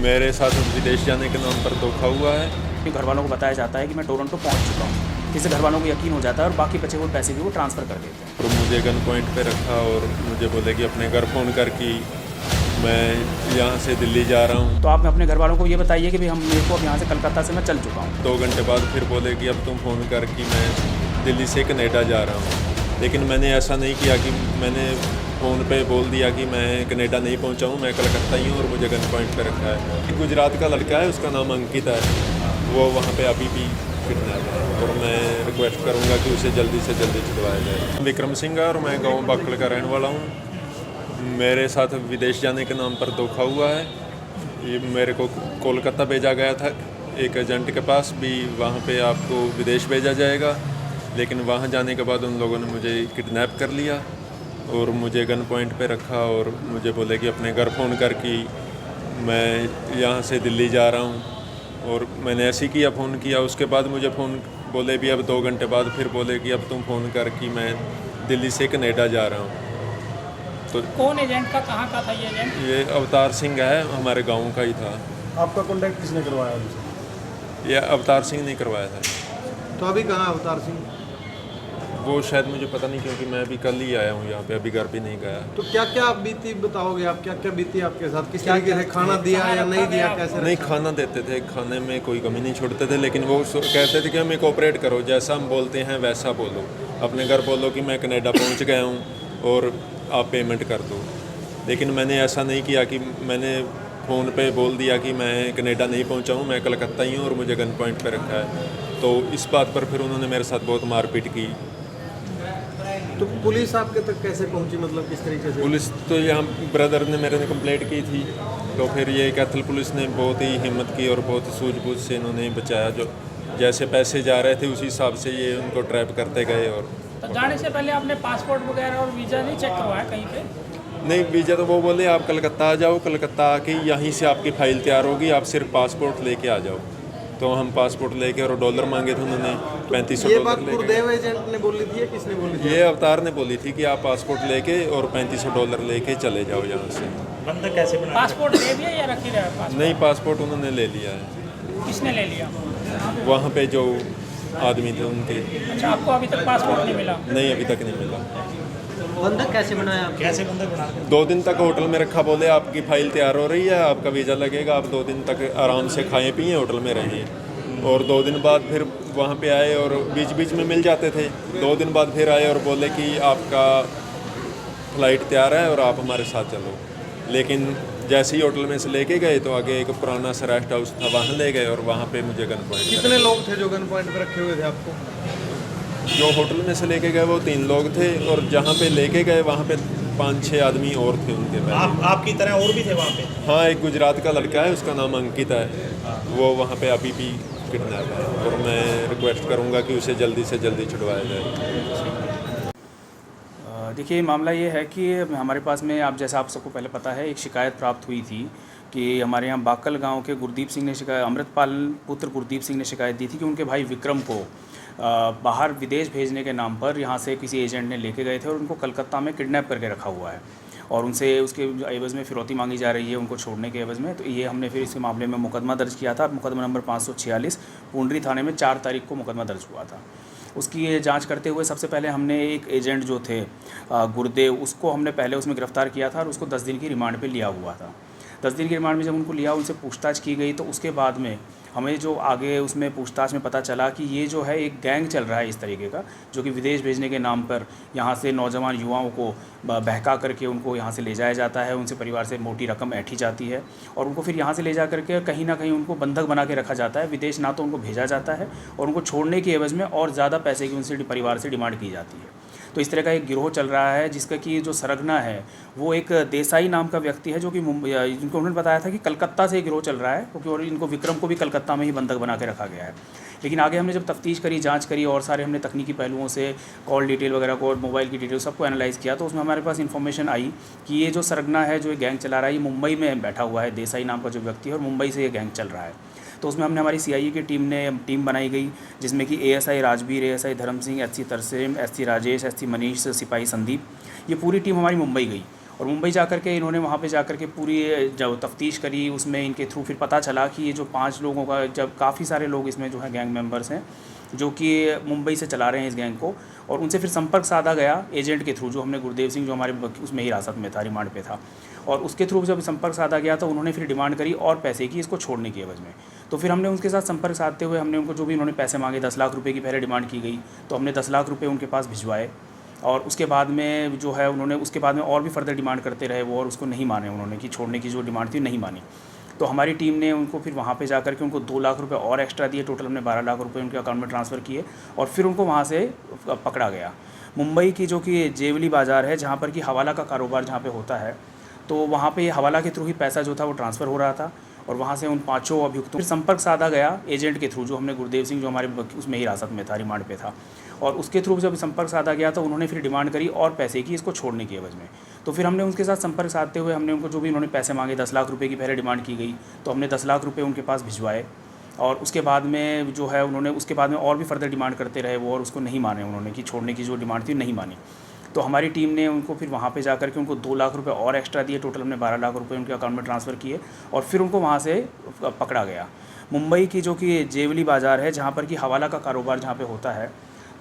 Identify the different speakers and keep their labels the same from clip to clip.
Speaker 1: मेरे साथ विदेश जाने के नाम पर धोखा हुआ है।
Speaker 2: घर वालों को बताया जाता है कि मैं टोरंटो पहुंच चुका हूं, जिससे घर वालों को यकीन हो जाता है और बाकी बचे हुए पैसे भी वो ट्रांसफ़र कर देते हैं।
Speaker 1: और मुझे गन पॉइंट पे रखा और मुझे बोले कि अपने घर फ़ोन कर कि मैं यहाँ से दिल्ली जा रहा हूँ।
Speaker 2: तो आप अपने घर वालों को ये बताइए कि भाई मेरे को अब यहाँ से कलकत्ता से मैं चल चुका हूँ।
Speaker 1: 2 घंटे बाद फिर बोले कि अब तुम फ़ोन कर कि मैं दिल्ली से कनाडा जा रहा हूँ। लेकिन मैंने ऐसा नहीं किया कि मैंने फ़ोन पे बोल दिया कि मैं कनाडा नहीं पहुँचा हूँ, मैं कलकत्ता ही हूँ और मुझे गन पॉइंट पे रखा है। गुजरात का लड़का है, उसका नाम अंकित है, वो वहाँ पे अभी भी किडनैप है और मैं रिक्वेस्ट करूँगा कि उसे जल्दी से जल्दी छुड़वाया जाए। विक्रम सिंह है और मैं गाँव बाकड़ का रहने वाला हूँ। मेरे साथ विदेश जाने के नाम पर धोखा हुआ है। ये मेरे को कोलकाता भेजा गया था एक एजेंट के पास भी, वहाँ पे आपको विदेश भेजा जाएगा, लेकिन वहाँ जाने के बाद उन लोगों ने मुझे किडनैप कर लिया और मुझे गन पॉइंट पे रखा और मुझे बोले कि अपने घर फ़ोन कर कि मैं यहाँ से दिल्ली जा रहा हूँ। और मैंने ऐसे ही किया, फ़ोन किया, उसके बाद मुझे फ़ोन बोले भी अब 2 घंटे बाद फिर बोले कि अब तुम फ़ोन कर कि मैं दिल्ली से कनाडा जा रहा हूँ। तो
Speaker 3: कौन एजेंट का, कहाँ का था ये एजेंट?
Speaker 1: ये अवतार सिंह है, हमारे गांव का ही था।
Speaker 4: आपका कॉन्टैक्ट किसने करवाया उनसे?
Speaker 1: ये अवतार सिंह ने करवाया था।
Speaker 4: तो अभी कहाँ है अवतार सिंह?
Speaker 1: वो शायद मुझे पता नहीं, क्योंकि मैं अभी कल ही आया हूँ यहाँ पे, अभी घर भी नहीं गया।
Speaker 4: तो क्या क्या बीती बताओगे आप, क्या क्या बीती आपके साथ? किस तरीके से खाना दिया या नहीं दिया, कैसे
Speaker 1: नहीं,
Speaker 4: रखा?
Speaker 1: खाना देते थे, खाने में कोई कमी नहीं छोड़ते थे, लेकिन वो कहते थे कि हमें कोऑपरेट करो, जैसा हम बोलते हैं वैसा बोलो, अपने घर बोलो कि मैं कनाडा पहुँच गया हूँ और आप पेमेंट कर दो। लेकिन मैंने ऐसा नहीं किया कि मैंने फ़ोन पे बोल दिया कि मैं कनाडा नहीं पहुँचा हूँ, मैं कलकत्ता ही हूँ और मुझे गन पॉइंट पे रखा है। तो इस बात पर फिर उन्होंने मेरे साथ बहुत मारपीट की।
Speaker 4: तो पुलिस आपके तक कैसे पहुंची, मतलब किस तरीके से?
Speaker 1: पुलिस तो यहाँ ब्रदर ने मेरे ने कंप्लेंट की थी, तो फिर ये कैथल पुलिस ने बहुत ही हिम्मत की और बहुत सूझबूझ से इन्होंने बचाया। जो जैसे पैसे जा रहे थे उसी हिसाब से ये उनको ट्रैप करते गए। और
Speaker 3: तो जाने से पहले आपने पासपोर्ट वगैरह और वीज़ा नहीं चेक करवाया कहीं पे?
Speaker 1: नहीं, वीज़ा तो वो बोले आप कलकत्ता आ जाओ, कलकत्ता आके यहीं से आपकी फ़ाइल तैयार होगी, आप सिर्फ पासपोर्ट लेके आ जाओ। तो हम पासपोर्ट लेके, और डॉलर मांगे थे उन्होंने, $3500
Speaker 4: ये बात
Speaker 1: लेके।
Speaker 4: गुरुदेव एजेंट ने बोली थी या किसने बोली थी?
Speaker 1: ये अवतार ने बोली थी कि आप पासपोर्ट लेके और $3500 लेके चले जाओ यहाँ से।
Speaker 5: बंधक कैसे बना?
Speaker 3: पासपोर्ट ले लिया या रखी रहा पासपोर्ट?
Speaker 1: नहीं, पासपोर्ट उन्होंने ले लिया है,
Speaker 3: किसने ले लिया?
Speaker 1: वहाँ पे जो आदमी थे उनके।
Speaker 3: अच्छा, आपको अभी तक पासपोर्ट नहीं मिला?
Speaker 1: नहीं, अभी तक नहीं मिला।
Speaker 4: बंधक कैसे बनाया?
Speaker 5: कैसे बंधक बना?
Speaker 1: 2 दिन तक होटल में रखा, बोले आपकी फ़ाइल तैयार हो रही है, आपका वीज़ा लगेगा, आप 2 दिन तक आराम से खाएं पिएं, होटल में रहें। और 2 दिन बाद फिर वहाँ पे आए और बीच बीच में मिल जाते थे। 2 दिन बाद फिर आए और बोले कि आपका फ़्लाइट तैयार है और आप हमारे साथ चलो। लेकिन जैसे ही होटल में से लेके गए तो आगे एक पुराना सा रेस्ट हाउस था, वहाँ ले गए और वहाँ पे मुझे गन पॉइंट।
Speaker 4: कितने लोग थे जो गन पॉइंट पे रखे हुए थे आपको?
Speaker 1: जो होटल में से लेके गए वो 3 लोग थे, और जहाँ पे लेके गए वहाँ पे 5-6 आदमी और थे उनके पास।
Speaker 5: आपकी तरह और भी थे वहाँ पे?
Speaker 1: हाँ, एक गुजरात का लड़का है, उसका नाम अंकित है, वो वहाँ पे अभी भी किडनैप है और मैं रिक्वेस्ट करूँगा कि उसे जल्दी से जल्दी छुड़वाया जाए।
Speaker 2: देखिए, मामला ये है कि हमारे पास में, आप जैसा आप सबको पहले पता है, एक शिकायत प्राप्त हुई थी कि हमारे यहाँ बाकल गांव के गुरदीप सिंह ने शिकायत, अमृतपाल पुत्र गुरदीप सिंह ने शिकायत दी थी कि उनके भाई विक्रम को बाहर विदेश भेजने के नाम पर यहाँ से किसी एजेंट ने लेके गए थे और उनको कलकत्ता में किडनैप करके रखा हुआ है और उनसे उसके एवज़ में फिरौती मांगी जा रही है उनको छोड़ने के एवज़ में। तो ये हमने फिर इसके मामले में मुकदमा दर्ज किया था। मुकदमा नंबर 546 पूंडरी थाने में 4 तारीख को मुकदमा दर्ज हुआ था। उसकी ये जांच करते हुए सबसे पहले हमने एक एजेंट जो थे गुरुदेव, उसको हमने पहले उसमें गिरफ़्तार किया था और उसको 10 दिन की रिमांड पे लिया हुआ था। 10 दिन की रिमांड में जब उनको लिया, उनसे पूछताछ की गई, तो उसके बाद में हमें जो आगे उसमें पूछताछ में पता चला कि ये जो है एक गैंग चल रहा है इस तरीके का, जो कि विदेश भेजने के नाम पर यहाँ से नौजवान युवाओं को बहका करके उनको यहाँ से ले जाया जाता है, उनसे परिवार से मोटी रकम ऐंठी जाती है और उनको फिर यहाँ से ले जा करके कहीं ना कहीं उनको बंधक बना के रखा जाता है। विदेश ना तो उनको भेजा जाता है और उनको छोड़ने के एवज़ में और ज़्यादा पैसे की उनसे परिवार से डिमांड की जाती है। तो इस तरह का एक गिरोह चल रहा है, जिसका कि जो सरगना है वो एक देसाई नाम का व्यक्ति है, जो कि मुंबई, जिनको उन्होंने बताया था कि कलकत्ता से गिरोह चल रहा है, क्योंकि और इनको विक्रम को भी कलकत्ता में ही बंधक बना के रखा गया है। लेकिन आगे हमने जब तफ्तीश करी, जांच करी और सारे हमने तकनीकी पहलुओं से कॉल डिटेल वगैरह को और मोबाइल की डिटेल सबको एनालाइज़ किया, तो उसमें हमारे पास इन्फॉर्मेशन आई कि ये जो सरगना है, जो ये गैंग चला रहा है, ये मुंबई में बैठा हुआ है, देसाई नाम का जो व्यक्ति है, और मुंबई से ये गैंग चल रहा है। तो उसमें हमने हमारी सीआईए की टीम बनाई गई, जिसमें कि एएसआई राजवीर, एएसआई धर्म Singh, SC Tarsem, SC Rajesh, SC Manish, सिपाही संदीप, ये पूरी टीम हमारी मुंबई गई और मुंबई जाकर के इन्होंने वहाँ पे जाकर के पूरी जो तफ्तीश करी, उसमें इनके थ्रू फिर पता चला कि ये जो 5 लोगों का, जब काफ़ी सारे लोग इसमें जो है गैंग मेंबर्स हैं जो कि मुंबई से चला रहे हैं इस गैंग को, और उनसे फिर संपर्क साधा गया एजेंट के थ्रू, जो हमने गुरदेव सिंह जो हमारे उसमें हिरासत में था, रिमांड पे था, और उसके थ्रू जब संपर्क साधा गया तो उन्होंने फिर डिमांड करी और पैसे की इसको छोड़ने की एवज में। तो फिर हमने उनके साथ संपर्क साधते हुए हमने उनको जो भी उन्होंने पैसे मांगे, 10 लाख रुपये की पहले डिमांड की गई, तो हमने 10 लाख रुपये उनके पास भिजवाए, और उसके बाद में जो है उन्होंने उसके बाद में और भी फर्दर डिमांड करते रहे वो, और उसको नहीं माने उन्होंने, कि छोड़ने की जो डिमांड थी नहीं मानी। तो हमारी टीम ने उनको फिर वहाँ पे जाकर के उनको 2 लाख रुपए और एक्स्ट्रा दिए, टोटल हमने 12 लाख रुपए उनके अकाउंट में ट्रांसफ़र किए, और फिर उनको वहाँ से पकड़ा गया। मुंबई की जो कि जेवली बाज़ार है, जहाँ पर कि हवाला का कारोबार जहाँ पे होता है, तो वहाँ पे हवाला के थ्रू ही पैसा जो था वो ट्रांसफ़र हो रहा था, और वहाँ से उन 5 अभियुक्तों फिर संपर्क साधा गया एजेंट के थ्रू, जो हमने गुरदेव सिंह जो हमारे उसमें हिरासत में था, रिमांड पे था, और उसके थ्रू जब संपर्क साधा गया तो उन्होंने फिर डिमांड करी और पैसे की इसको छोड़ने की एवज में। तो फिर हमने उनके साथ संपर्क साधते हुए हमने उनको जो भी उन्होंने पैसे मांगे, 10 लाख रुपये की पहले डिमांड की गई, तो हमने 10 लाख रुपये उनके पास भिजवाए, और उसके बाद में जो है उन्होंने उसके बाद में और भी फर्दर डिमांड करते रहे वो, और उसको नहीं माने उन्होंने, कि छोड़ने की जो डिमांड थी नहीं मानी। तो हमारी टीम ने उनको फिर वहाँ पे जाकर के उनको 2 लाख रुपए और एक्स्ट्रा दिए, टोटल हमने 12 लाख रुपए उनके अकाउंट में ट्रांसफ़र किए, और फिर उनको वहाँ से पकड़ा गया। मुंबई की जो कि जेवली बाज़ार है, जहाँ पर कि हवाला का कारोबार जहाँ पे होता है,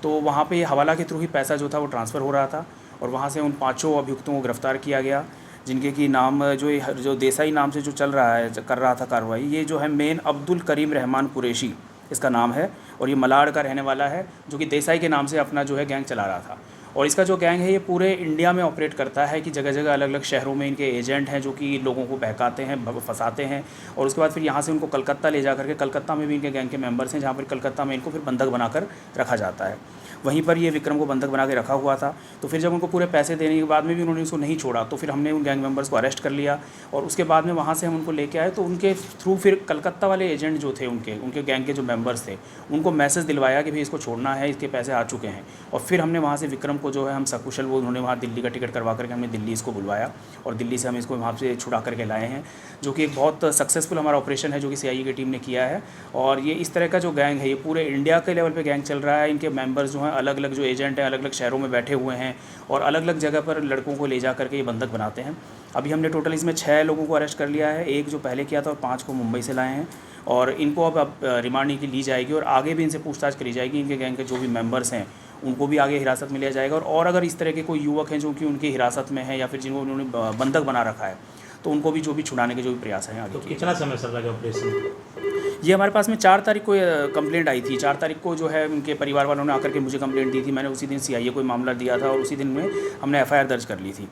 Speaker 2: तो वहाँ पे हवाला के थ्रू ही पैसा जो था वो ट्रांसफ़र हो रहा था, और वहाँ से उन 5 अभियुक्तों को गिरफ़्तार किया गया, जिनके की नाम जो देसाई नाम से जो चल रहा है, कर रहा था कार्रवाई, ये जो है मेन अब्दुल करीम रहमान कुरैशी इसका नाम है, और ये मलाड का रहने वाला है, जो कि देसाई के नाम से अपना जो है गैंग चला रहा था। और इसका जो गैंग है ये पूरे इंडिया में ऑपरेट करता है, कि जगह जगह अलग अलग शहरों में इनके एजेंट हैं जो कि लोगों को बहकाते हैं, फंसाते हैं, और उसके बाद फिर यहाँ से उनको कलकत्ता ले जा करके, कलकत्ता में भी इनके गैंग के मेंबर्स हैं, जहाँ पर कलकत्ता में इनको फिर बंधक बनाकर रखा जाता है। वहीं पर ये विक्रम को बंधक बना के रखा हुआ था। तो फिर जब उनको पूरे पैसे देने के बाद में भी उन्होंने उसको नहीं छोड़ा, तो फिर हमने उन गैंग मेंबर्स को अरेस्ट कर लिया, और उसके बाद में वहाँ से हम उनको लेके आए। तो उनके थ्रू फिर कलकत्ता वाले एजेंट जो थे, उनके गैंग के जो मेंबर्स थे, उनको मैसेज दिलवाया कि भाई इसको छोड़ना है, इसके पैसे आ चुके हैं। और फिर हमने वहाँ से विक्रम को जो है हम सकुशल, वो उन्होंने वहाँ दिल्ली का टिकट करवा करके हमने दिल्ली इसको बुलवाया, और दिल्ली से हम इसको वहाँ से छुड़ा करके लाए हैं, जो कि एक बहुत सक्सेसफुल हमारा ऑपरेशन है जो कि CIA की टीम ने किया है। और ये इस तरह का जो गैंग है, ये पूरे इंडिया के लेवल पे गैंग चल रहा है। इनके मेंबर्स जो हैं अलग अलग जो एजेंट हैं अलग अलग शहरों में बैठे हुए हैं, और अलग अलग जगह पर लड़कों को ले जा करके ये बंधक बनाते हैं। अभी हमने टोटल इसमें 6 लोगों को अरेस्ट कर लिया है, 1 जो पहले किया था और 5 को मुंबई से लाए हैं, और इनको अब रिमांड की ली जाएगी, और आगे भी इनसे पूछताछ करी जाएगी। इनके गैंग के जो भी मेंबर्स हैं उनको भी आगे हिरासत में लिया जाएगा, और अगर इस तरह के कोई युवक हैं जो कि उनकी हिरासत में है या फिर जिनको उन्होंने बंधक बना रखा है, तो उनको भी जो भी छुड़ाने के जो भी प्रयास हैं आगे।
Speaker 5: तो कितना समय चल रहा है ऑपरेशन?
Speaker 2: ये हमारे पास में 4 तारीख को कंप्लेंट आई थी। 4 तारीख को जो है उनके परिवार वालों ने आकर के मुझे कंप्लेंट दी थी। मैंने उसी दिन CIA को मामला दिया था, और उसी दिन में हमने FIR दर्ज कर ली थी।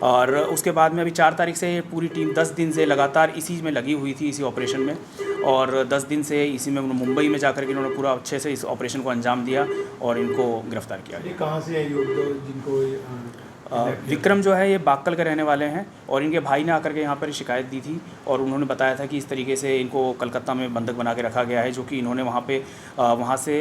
Speaker 2: और उसके बाद में अभी 4 तारीख से पूरी टीम 10 दिन से लगातार इसी में लगी हुई थी, इसी ऑपरेशन में, और 10 दिन से इसी में मुंबई में जाकर के इन्होंने पूरा अच्छे से इस ऑपरेशन को अंजाम दिया और इनको गिरफ्तार किया।
Speaker 4: ये कहाँ से है युवक जिनको
Speaker 2: विक्रम जो है ये बाक्कल के रहने वाले हैं, और इनके भाई ने आकर के यहाँ पर शिकायत दी थी, और उन्होंने बताया था कि इस तरीके से इनको कलकत्ता में बंधक बना के रखा गया है, जो कि इन्होंने वहाँ से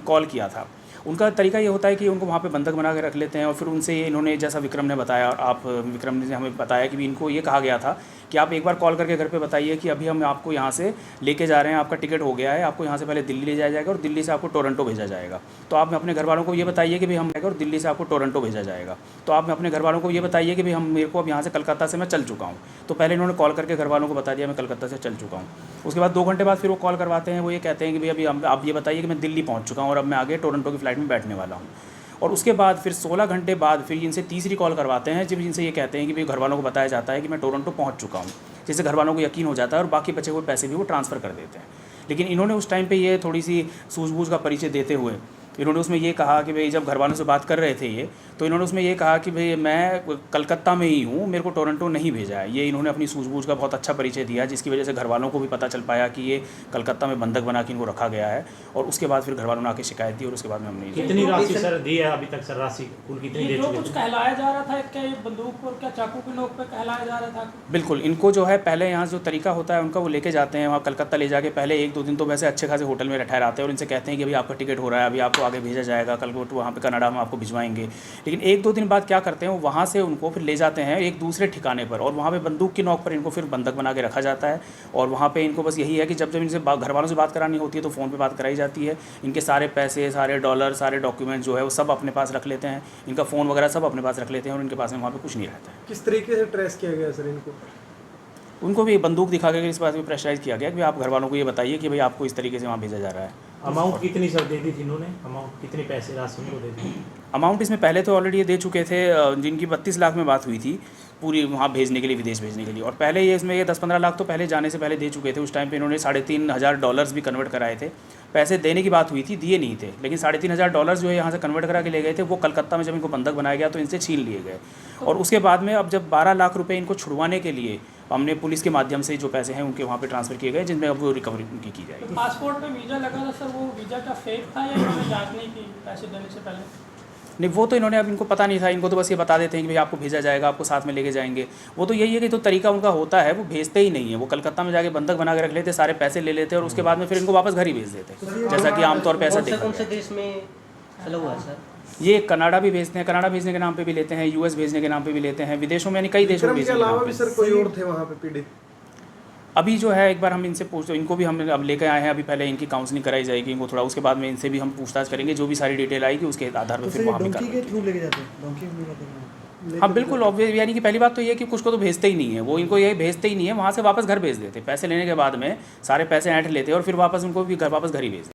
Speaker 2: कॉल किया था। उनका तरीका ये होता है कि उनको वहाँ पे बंधक बना के रख लेते हैं, और फिर उनसे इन्होंने, जैसा विक्रम ने बताया और विक्रम ने हमें बताया कि इनको ये कहा गया था कि आप एक बार कॉल करके घर पे बताइए कि अभी हम आपको यहाँ से लेके जा रहे हैं, आपका टिकट हो गया है, आपको यहाँ से पहले दिल्ली ले जाया जाएगा और दिल्ली से आपको टोरंटो भेजा जाएगा। तो आप अपने घर वालों को ये बताइए कि भाई हम और दिल्ली से आपको टोरंटो भेजा जाएगा। तो आप अपने घर वालों को ये बताइए कि भाई हम मेरे को अब यहाँ से कलकत्ता से मैं चल चुका हूँ। तो पहले इन्होंने कॉल करके घर वालों को बता दिया मैं कलकत्ता से चल चुका हूँ। उसके बाद 2 घंटे बाद फिर वो कॉल करवाते हैं, वो ये कहते हैं कि भाई अभी आप ये बताइए कि मैं दिल्ली पहुँच चुका हूँ और अब मैं आगे टोरंटो की फ़्लाइट में बैठने वाला हूँ। और उसके बाद फिर 16 घंटे बाद फिर इनसे तीसरी कॉल करवाते हैं, जब इनसे ये कहते हैं कि भाई घर वालों को बताया जाता है कि मैं टोरंटो पहुंच चुका हूं, जिससे घर वालों को यकीन हो जाता है और बाकी बचे हुए पैसे भी वो ट्रांसफ़र कर देते हैं। लेकिन इन्होंने उस टाइम पे ये थोड़ी सी सूझबूझ का परिचय देते हुए इन्होंने उसमें ये कहा कि भाई जब घर वालों से बात कर रहे थे ये, तो इन्होंने उसमें ये कहा कि भाई मैं कलकत्ता में ही हूँ, मेरे को टोरंटो नहीं भेजा है। ये इन्होंने अपनी सूझबूझ का बहुत अच्छा परिचय दिया, जिसकी वजह से घर वालों को भी पता चल पाया कि ये कलकत्ता में बंधक बना के इनको रखा गया है। और उसके बाद फिर घर वालों ने आके शिकायत दी और उसके बाद में हमने
Speaker 5: कितनी राशि सर दी है अभी तक? सर राशि कुल कितनी दे
Speaker 3: जो
Speaker 5: चुके
Speaker 3: कुछ
Speaker 5: हैं?
Speaker 3: कहलाया जा रहा था, क्या ये बंदूक पर, क्या चाकू की नोक पे कहलाया जा रहा था?
Speaker 2: बिल्कुल, इनको जो है पहले यहाँ जो तरीका होता है उनका, वो लेके जाते हैं वहाँ कलकत्ता ले जाके पहले 1-2 दिन तो वैसे अच्छे खासे होटल में ठहराते हैं और इनसे कहते हैं कि अभी आपका टिकट हो रहा है, अभी आपको आगे भेजा जाएगा, कल को तो वहाँ पे कनाडा हम आपको भिजवाएंगे। लेकिन 1-2 दिन बाद क्या करते हैं, वो वहाँ से उनको फिर ले जाते हैं एक दूसरे ठिकाने पर, और वहाँ पे बंदूक की नोक पर इनको फिर बंधक बना के रखा जाता है। और वहाँ पे इनको बस यही है कि जब जब इनसे घर वालों से बात करानी होती है तो फ़ोन पे बात कराई जाती है। इनके सारे पैसे, सारे डॉलर, सारे डॉक्यूमेंट जो है वो सब अपने पास रख लेते हैं, इनका फ़ोन वगैरह सब अपने पास रख लेते हैं, और इनके पास में वहाँ पे कुछ नहीं रहता है।
Speaker 4: किस तरीके से ट्रेस किया गया सर इनको?
Speaker 2: उनको भी बंदूक दिखा के इस बात में प्रेशराइज़ किया गया कि आप घर वालों को ये बताइए कि भाई आपको इस तरीके से वहाँ भेजा जा रहा है।
Speaker 5: अमाउंट कितनी सर दे दी थी इन्होंने? अमाउंट कितनी पैसे राशि उनको दे दी?
Speaker 2: अमाउंट इसमें पहले तो ऑलरेडी ये दे चुके थे, जिनकी 32 लाख में बात हुई थी पूरी वहाँ भेजने के लिए, विदेश भेजने के लिए। और पहले ये इसमें ये 10-15 लाख तो पहले जाने से पहले दे चुके थे। उस टाइम पे इन्होंने $3,500 भी कन्वर्ट कराए थे। पैसे देने की बात हुई थी, दिए नहीं थे, लेकिन $3,500 जो है यहाँ से कन्वर्ट करा के ले गए थे। वो कलकत्ता में जब इनको बंधक बनाया गया तो इनसे छीन लिए गए। और उसके बाद में अब जब 12 लाख रुपये इनको छुड़वाने के लिए हमने पुलिस के माध्यम से जो पैसे हैं उनके वहाँ पे ट्रांसफ़र किए गए, जिनमें अब वो रिकवरी उनकी की जाएगी।
Speaker 3: पासपोर्ट पे वीज़ा लगा था सर, वो वीज़ा का फेक था या इन्होंने जांच नहीं की पैसे देने से पहले?
Speaker 2: नहीं, वो तो इन्होंने, अब इनको पता नहीं था, इनको तो बस ये बता देते हैं कि भाई आपको भेजा जाएगा, आपको साथ में लेके जाएंगे। वो तो यही है कि तो तरीका उनका होता है, वो भेजते ही नहीं है। वो कलकत्ता में जाके बंधक बना के रख लेते, सारे पैसे ले लेते और उसके बाद में फिर इनको वापस घर ही भेज देते, जैसा कि आमतौर पर ऐसा देखा
Speaker 6: कौन से
Speaker 2: गया।
Speaker 6: देश में चला हुआ है सर?
Speaker 2: ये कनाडा भी भेजते हैं, कनाडा भेजने के नाम पे भी लेते हैं, यूएस भेजने के नाम पे भी लेते हैं, विदेशों में यानी कई देशों में
Speaker 4: विक्रम के
Speaker 2: भेजने के
Speaker 4: अलावा
Speaker 2: नाम
Speaker 4: भी
Speaker 2: पे।
Speaker 4: सर कोई और थे वहाँ पे पीड़ित?
Speaker 2: अभी जो है एक बार हम इनसे पूछते, इनको भी हम अब लेकर आए हैं। अभी पहले इनकी काउंसलिंग कराई जाएगी इनको थोड़ा, उसके बाद में इनसे भी हम पूछताछ करेंगे। जो भी सारी डिटेल आएगी उसके आधार पर फिर वहाँ भी
Speaker 7: डोंकी के थ्रू लेके जाते हैं, डोंकी में लेके जाते हैं।
Speaker 2: हाँ बिल्कुल ऑब्वियस, यानी कि पहली बात तो ये है कि कुछ को तो भेजते ही नहीं है, वो इनको ये भेजते ही नहीं है, वहाँ से वापस घर भेज देते। पैसे लेने के बाद में सारे पैसे ऐंठ लेते और फिर वापस उनको भी वापस घर ही भेज देते।